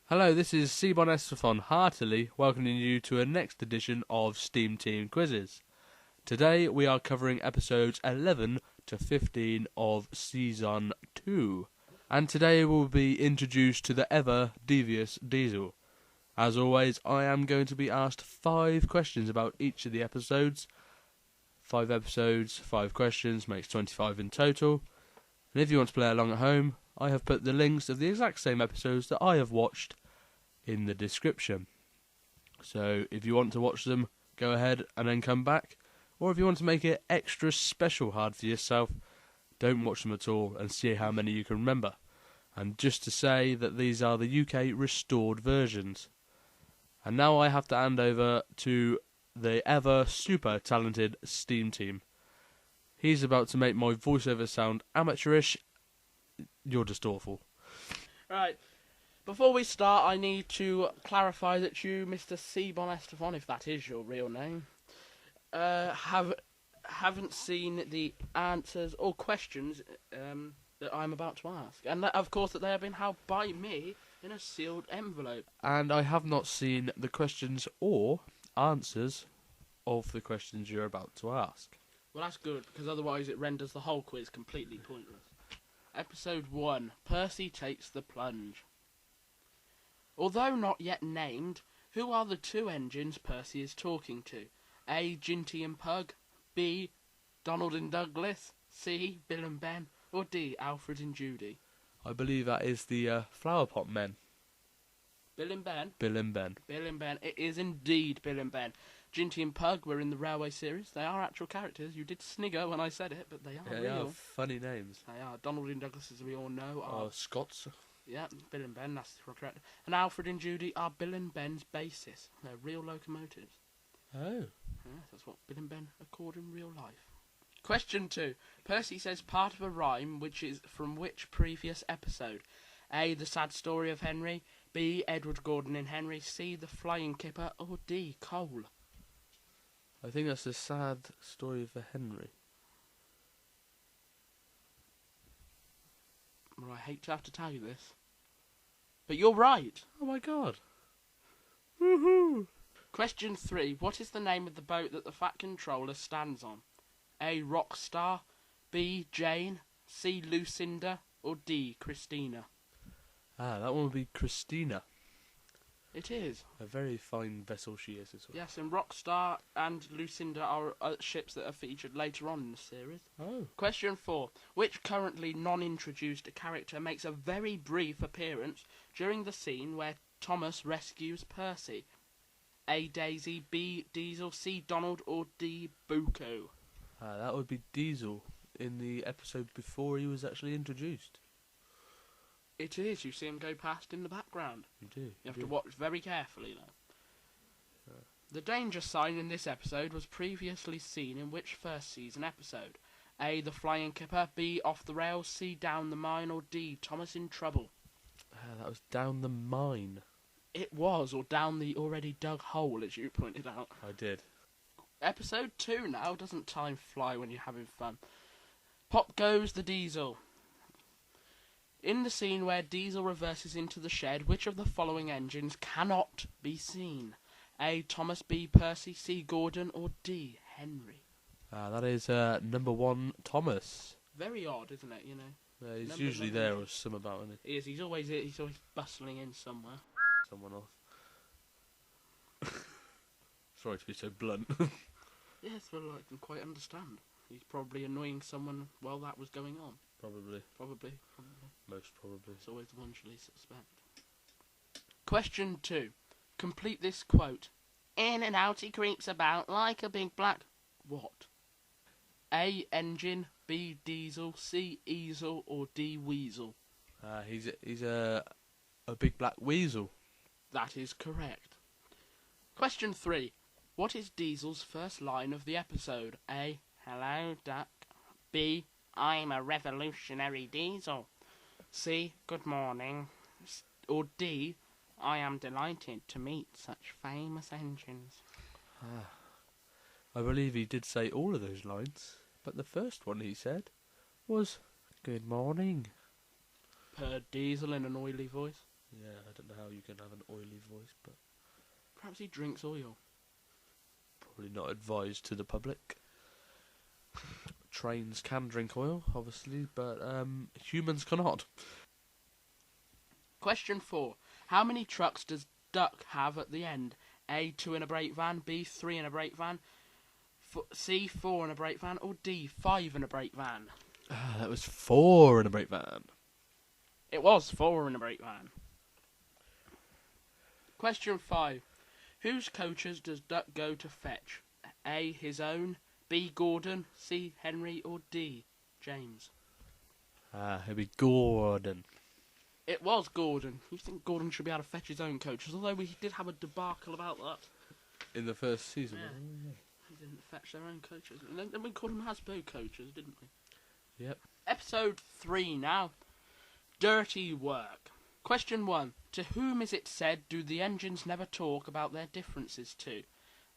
Hello, this is CBonEsterphon heartily welcoming you to a next edition of SteamTeam quizzes. Today we are covering episodes 11 to 15 of Season 2. And today we'll be introduced to the ever devious Diesel. As always, I am going to be asked 5 questions about each of the episodes. 5 episodes, 5 questions, makes 25 in total. And if you want to play along at home, I have put the links of the exact same episodes that I have watched in the description. So if you want to watch them, go ahead and then come back. Or if you want to make it extra special hard for yourself, don't watch them at all and see how many you can remember. And just to say that these are the UK restored versions. And now I have to hand over to the ever super talented SteamTeam. He's about to make my voiceover sound amateurish. You're just awful. Right. Before we start, I need to clarify that you, Mr. CBonEsterphon, if that is your real name, haven't seen the answers or questions that I'm about to ask. And that, of course, that they have been held by me in a sealed envelope. And I have not seen the questions or answers of the questions you're about to ask. Well, that's good, because otherwise it renders the whole quiz completely pointless. Episode 1, Percy takes the plunge. Although not yet named, who are the 2 engines Percy is talking to? A. Ginty and Pug, B. Donald and Douglas, C. Bill and Ben, or D. Alfred and Judy? I believe that is the Flower Pot Men. Bill and Ben? Bill and Ben. Bill and Ben. It is indeed Bill and Ben. Ginty and Pug were in the Railway series. They are actual characters. You did snigger when I said it, but they are real. They are funny names. They are. Donald and Douglas, as we all know, are... Scots. Yeah, Bill and Ben, that's correct. And Alfred and Judy are Bill and Ben's basis. They're real locomotives. Oh. Yeah, that's what Bill and Ben accord in real life. Question 2. Percy says part of a rhyme which is from which previous episode? A. The Sad Story of Henry, B. Edward Gordon and Henry, C. The Flying Kipper, or D. Cole? I think that's the Sad Story of Henry. Well, I hate to have to tell you this, but you're right. Oh my god. Woohoo! Question 3. What is the name of the boat that the Fat Controller stands on? A. Rockstar, B. Jane, C. Lucinda, or D. Christina? Ah, that one would be Christina. It is. A very fine vessel she is as well. Yes, and Rockstar and Lucinda are ships that are featured later on in the series. Oh. Question 4. Which currently non-introduced character makes a very brief appearance during the scene where Thomas rescues Percy? A. Daisy, B. Diesel, C. Donald, or D. Bucco? That would be Diesel in the episode before he was actually introduced. It is. You see him go past in the background. You do. You have to watch very carefully, though. The danger sign in this episode was previously seen in which first season episode? A. The Flying Kipper, B. Off the Rails, C. Down the Mine, or D. Thomas in Trouble? That was Down the Mine. It was, or down the already dug hole, as you pointed out. I did. Episode 2 now. Doesn't time fly when you're having fun? Pop goes the Diesel. In the scene where Diesel reverses into the shed, which of the following engines cannot be seen? A. Thomas, B. Percy, C. Gordon, or D. Henry? That is number 1, Thomas. Very odd, isn't it, you know? He's Number usually 1. there or some about, isn't he? He is. He's always bustling in somewhere. Someone off. Sorry to be so blunt. Yes, well, I can quite understand. He's probably annoying someone while that was going on. Probably. Most probably. It's always the one you least suspect. Question 2. Complete this quote. In and out he creeps about like a big black... What? A. Engine, B. Diesel, C. Easel, or D. Weasel? He's a big black weasel. That is correct. Question 3. What is Diesel's first line of the episode? A. Hello, Duck. B. I'm a revolutionary Diesel. C. Good morning. Or D. I am delighted to meet such famous engines. I believe he did say all of those lines, but the first one he said was, "Good morning." Per Diesel in an oily voice. Yeah, I don't know how you can have an oily voice, but Perhaps he drinks oil. probably not advised to the public. Trains can drink oil, obviously, but humans cannot. Question 4. How many trucks does Duck have at the end? A, 2 in a brake van, B, 3 in a brake van, C, 4 in a brake van, or D, 5 in a brake van? That was 4 in a brake van. It was 4 in a brake van. Question 5. Whose coaches does Duck go to fetch? A, his own, B, Gordon, C, Henry, or D, James? It'd be Gordon. It was Gordon. You think Gordon should be able to fetch his own coaches, although we did have a debacle about that. In the first season, Yeah. He didn't fetch their own coaches. And then we called them Hasbro coaches, didn't we? Yep. Episode 3 now. Dirty Work. Question 1. To whom is it said do the engines never talk about their differences to?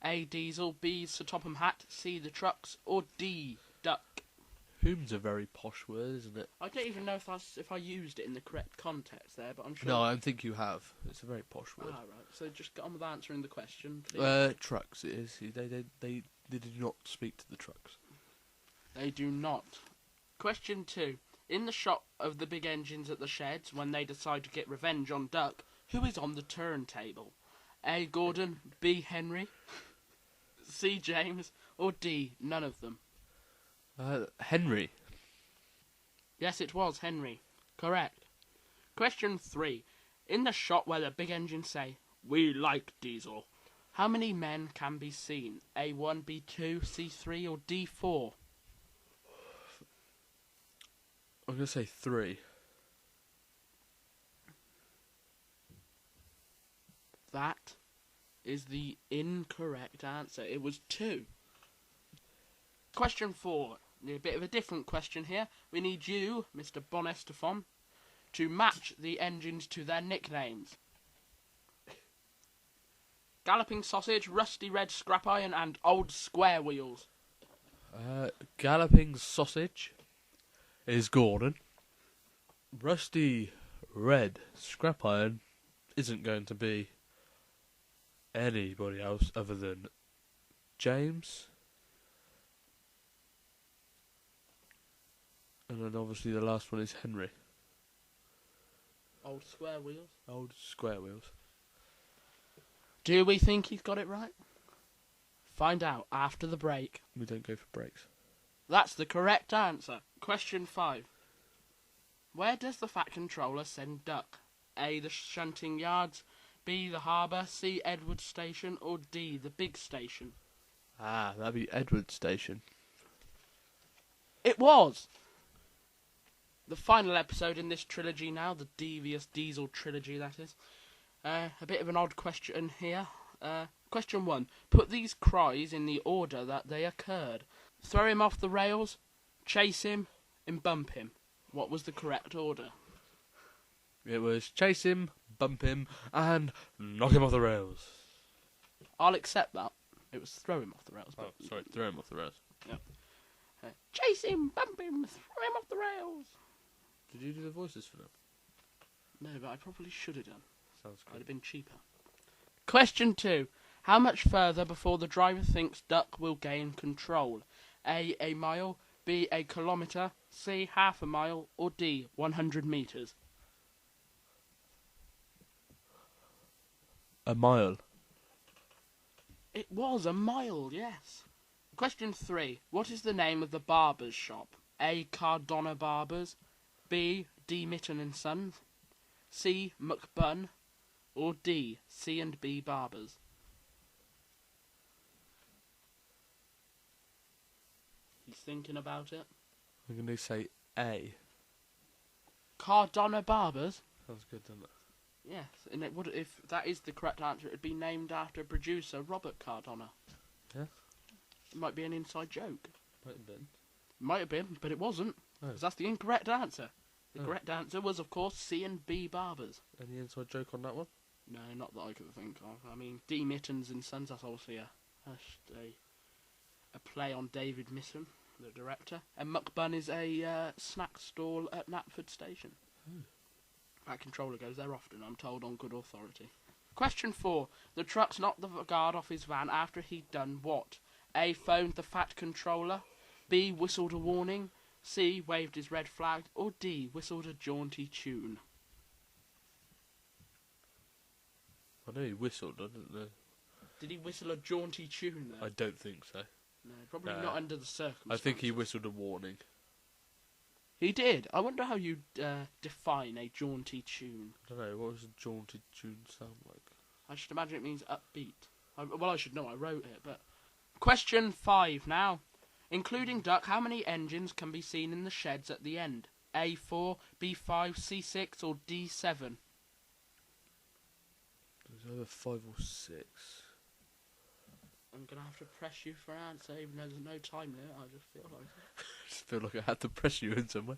A, Diesel, B, Sir Topham Hatt, C, the trucks, or D, Duck? Whom's a very posh word, isn't it? I don't even know if I used it in the correct context there, but I'm sure... No, I don't think you have. It's a very posh word. Ah, right. So just get on with answering the question, please. Trucks, it is. They do not speak to the trucks. They do not. Question 2. In the shot of the big engines at the sheds, when they decide to get revenge on Duck, who is on the turntable? A, Gordon, B, Henry, C, James, or D, none of them? Henry. Yes, it was Henry. Correct. Question 3. In the shot where the big engines say, "We like Diesel," how many men can be seen? A1, B2, C3, or D4? I'm going to say 3. That is the incorrect answer. It was 2. Question 4. A bit of a different question here. We need you, Mr. BonEsterphon, to match the engines to their nicknames. Galloping Sausage, Rusty Red Scrap Iron, and Old Square Wheels. Galloping Sausage is Gordon. Rusty Red Scrap Iron isn't going to be anybody else other than James. And then obviously the last one is Henry. Old Square Wheels. Old Square Wheels. Do we think he's got it right? Find out after the break. We don't go for breaks. That's the correct answer. Question 5. Where does the Fat Controller send Duck? A, the shunting yards, B, the harbour, C, Edward Station, or D, the big station? That'd be Edward Station. It was! The final episode in this trilogy now, the Devious Diesel trilogy, that is. A bit of an odd question here. Question 1. Put these cries in the order that they occurred. Throw him off the rails, chase him, and bump him. What was the correct order? It was chase him, bump him, and knock him off the rails. I'll accept that. It was throw him off the rails. Oh, sorry, throw him off the rails. Yep. Chase him, bump him, throw him off the rails. Did you do the voices for them? No, but I probably should have done. Sounds I'd good. have been cheaper. Question 2. How much further before the driver thinks Duck will gain control? A mile, B, a kilometre, C, half a mile, or D, 100 metres? A mile. It was a mile, yes. Question 3. What is the name of the barber's shop? A, Cardona Barbers, B, D. Mitten and Sons, C, McBun, or D, C&B Barbers? He's thinking about it. I'm going to say A. Cardona Barbers? Sounds good, doesn't it? Yes, and it would, if that is the correct answer, it would be named after producer Robert Cardona. Yeah. It might be an inside joke. Might have been. Might have been, but it wasn't. Oh. 'Cause that's the incorrect answer. The Oh. correct answer was, of course, C&B Barbers. Any inside joke on that one? No, not that I could think of. I mean, D. Mittens and Sons, that's obviously a play on David Mitten, the director. And McBun is a snack stall at Knapford Station. That controller goes there often, I'm told on good authority. Question 4. The trucks knocked the guard off his van after he'd done what? A. Phoned the fat controller. B. Whistled a warning. C. Waved his red flag. Or D. Whistled a jaunty tune. I know he whistled, I don't know. Did he whistle a jaunty tune there? I don't think so. No, probably not under the circumstances. I think he whistled a warning. He did. I wonder how you define a jaunty tune. I don't know, what does a jaunty tune sound like? I should imagine it means upbeat. Well, I should know, I wrote it, but... Question 5 now. Including duck, how many engines can be seen in the sheds at the end? A4, B5, C6 or D7? There's either 5 or 6. I'm going to have to press you for an answer, even though there's no time limit. I just feel like it. I just feel like I had to press you in some way.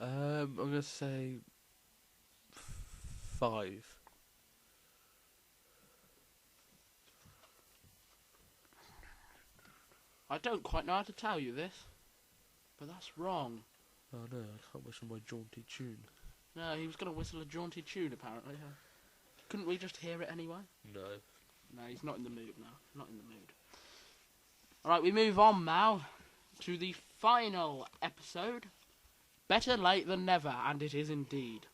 I'm going to say 5. I don't quite know how to tell you this, but that's wrong. Oh no, I can't whistle my jaunty tune. No, he was going to whistle a jaunty tune, apparently. Couldn't we just hear it anyway? No. No, he's not in the mood now. Not in the mood. Alright, we move on now to the final episode. Better late than never, and it is indeed.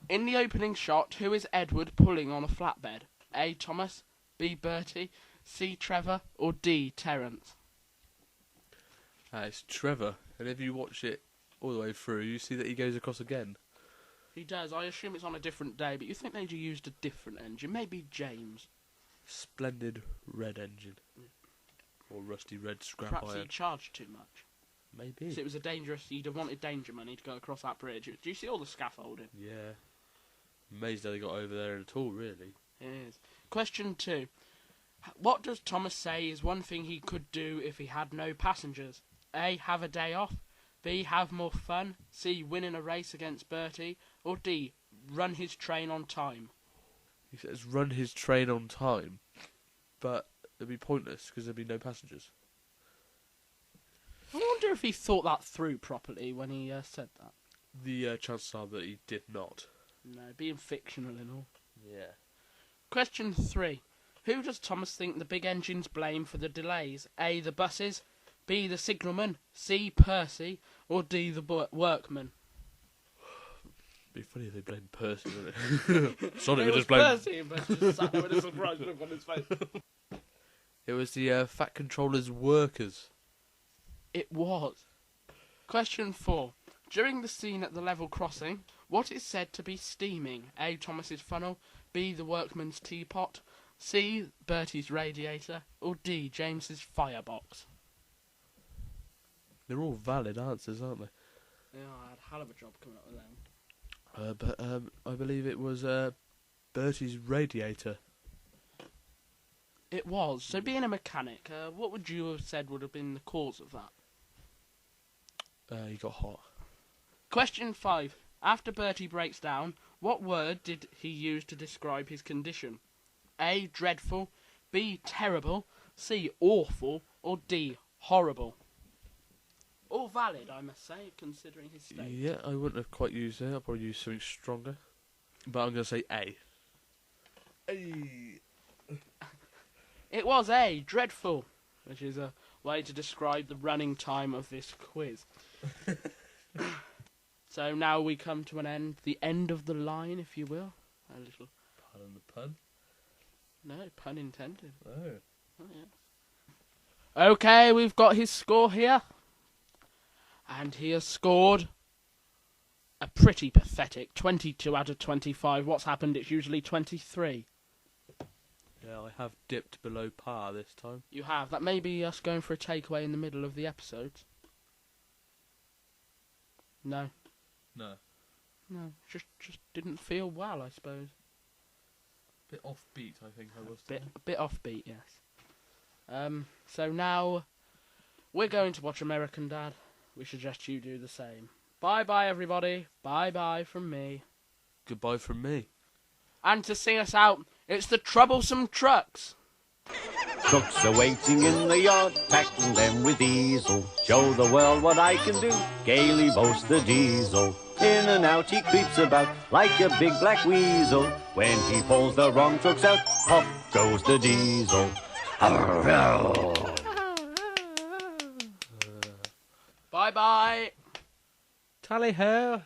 In the opening shot, who is Edward pulling on a flatbed? A. Thomas, B. Bertie, C. Trevor, or D. Terence? It's Trevor, and if you watch it all the way through, you see that he goes across again. He does. I assume it's on a different day, but you think they'd used a different engine? Maybe James. Splendid red engine. Or rusty red scrap Perhaps iron. he charged too much. Maybe. So it was a dangerous... You'd have wanted danger money to go across that bridge. Do you see all the scaffolding? Yeah. Amazed how they got over there at all, really. It is. Question 2. What does Thomas say is one thing he could do if he had no passengers? A. Have a day off. B. Have more fun. C. Win in a race against Bertie. Or D. Run his train on time. He says run his train on time. But it'd be pointless because there'd be no passengers. I wonder if he thought that through properly when he said that. The chances are that he did not. No, being fictional and all. Yeah. Question 3. Who does Thomas think the big engines blame for the delays? A. The buses. B. The signalman. C. Percy. Or D. The workman. It'd be funny if they blamed Percy, wouldn't it? Sonic would was just blame... Percy, and Percy just sat there with a surprised look on his face. It was the Fat Controller's workers. It was. Question 4. During the scene at the level crossing, what is said to be steaming? A. Thomas's funnel. B. The workman's teapot. C. Bertie's radiator. Or D. James's firebox. They're all valid answers, aren't they? Yeah, I had a hell of a job coming up with them. But I believe it was Bertie's radiator. It was. So being a mechanic, what would you have said would have been the cause of that? He got hot. Question 5. After Bertie breaks down, what word did he use to describe his condition? A. Dreadful. B. Terrible. C. Awful. Or D. Horrible. All valid, I must say, considering his state. Yeah, I wouldn't have quite used it. I'd probably use something stronger. But I'm going to say A. It was A. Dreadful, which is a way to describe the running time of this quiz. So now we come to an end, the end of the line, if you will. A little... Pardon the pun? No, pun intended. Oh. Oh, yeah. Okay, we've got his score here. And he has scored a pretty pathetic 22 out of 25. What's happened? It's usually 23. Yeah, I have dipped below par this time. You have. That may be us going for a takeaway in the middle of the episodes. No. No. No, just didn't feel well, I suppose. Bit offbeat, I think I was. A bit offbeat, yes. So now we're going to watch American Dad. We suggest you do the same. Bye-bye, everybody. Bye-bye from me. Goodbye from me. And to sing us out, it's the Troublesome Trucks. Trucks are waiting in the yard, tackling them with diesel. Show the world what I can do, gaily boast the diesel. In and out he creeps about like a big black weasel. When he pulls the wrong trucks out, off goes the diesel. Bye-bye. Tally-ho.